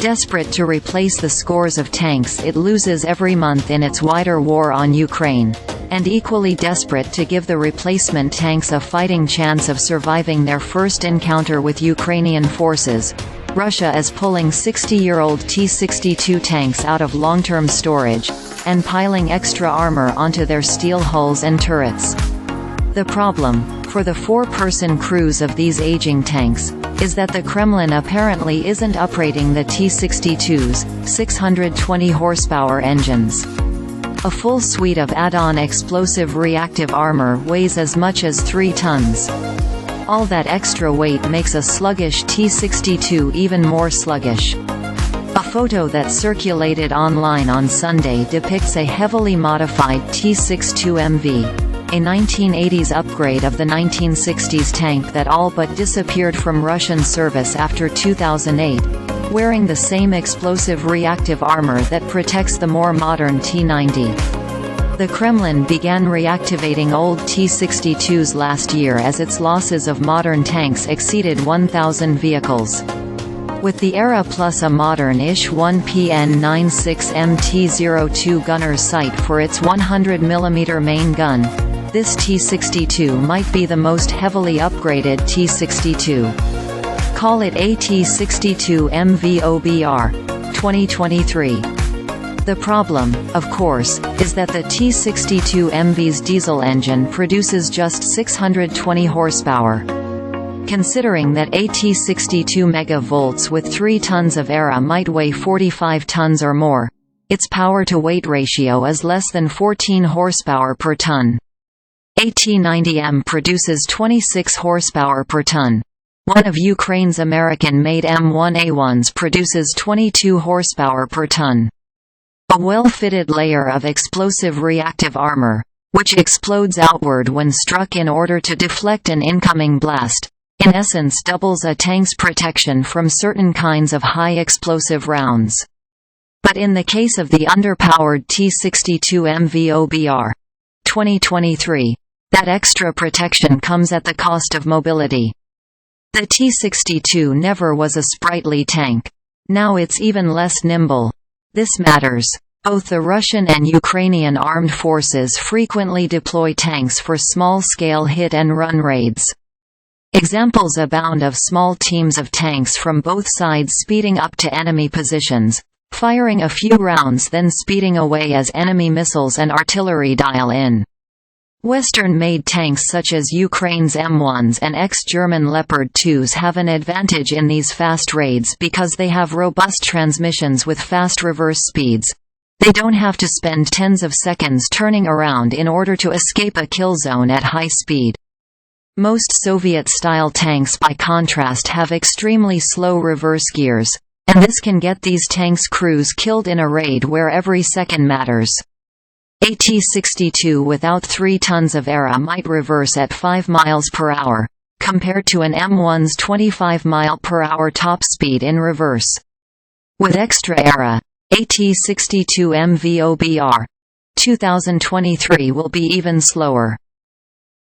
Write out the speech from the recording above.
Desperate to replace the scores of tanks it loses every month in its wider war on Ukraine, and equally desperate to give the replacement tanks a fighting chance of surviving their first encounter with Ukrainian forces, Russia is pulling 60-year-old T-62 tanks out of long-term storage, and piling extra armor onto their steel hulls and turrets. The problem, for the four-person crews of these aging tanks, is that the Kremlin apparently isn't uprating the T-62's 620 horsepower engines. A full suite of add-on explosive-reactive armor weighs as much as 3 tons. All that extra weight makes a sluggish T-62 even more sluggish. A photo that circulated online on Sunday depicts a heavily modified T-62MV, a 1980s upgrade of the 1960s tank that all but disappeared from Russian service after 2008, wearing the same explosive-reactive armor that protects the more modern T-90. The Kremlin began reactivating old T-62s last year as its losses of modern tanks exceeded 1,000 vehicles. With the Era plus a modern-ish 1PN96 MT-02 gunner's sight for its 100mm main gun, this T-62 might be the most heavily upgraded T-62. Call it a T-62MV Obr. 2023. The problem, of course, is that the T-62MV's diesel engine produces just 620 horsepower. Considering that a T-62 megavolts with 3 tons of Era might weigh 45 tons or more, its power-to-weight ratio is less than 14 horsepower per ton. A T-90M produces 26 horsepower per ton. One of Ukraine's American-made M1A1s produces 22 horsepower per ton. A well-fitted layer of explosive-reactive armor, which explodes outward when struck in order to deflect an incoming blast, in essence doubles a tank's protection from certain kinds of high-explosive rounds. But in the case of the underpowered T-62MV Obr. 2023, that extra protection comes at the cost of mobility. The T-62 never was a sprightly tank. Now it's even less nimble. This matters. Both the Russian and Ukrainian armed forces frequently deploy tanks for small-scale hit-and-run raids. Examples abound of small teams of tanks from both sides speeding up to enemy positions, firing a few rounds then speeding away as enemy missiles and artillery dial in. Western-made tanks such as Ukraine's M1s and ex-German Leopard 2s have an advantage in these fast raids because they have robust transmissions with fast reverse speeds. They don't have to spend tens of seconds turning around in order to escape a kill zone at high speed. Most Soviet-style tanks by contrast have extremely slow reverse gears, and this can get these tanks' crews killed in a raid where every second matters. A T-62 without 3 tons of Era might reverse at 5 miles per hour, compared to an M1's 25 mph top speed in reverse. With extra Era, a T-62MV Obr. 2023 will be even slower.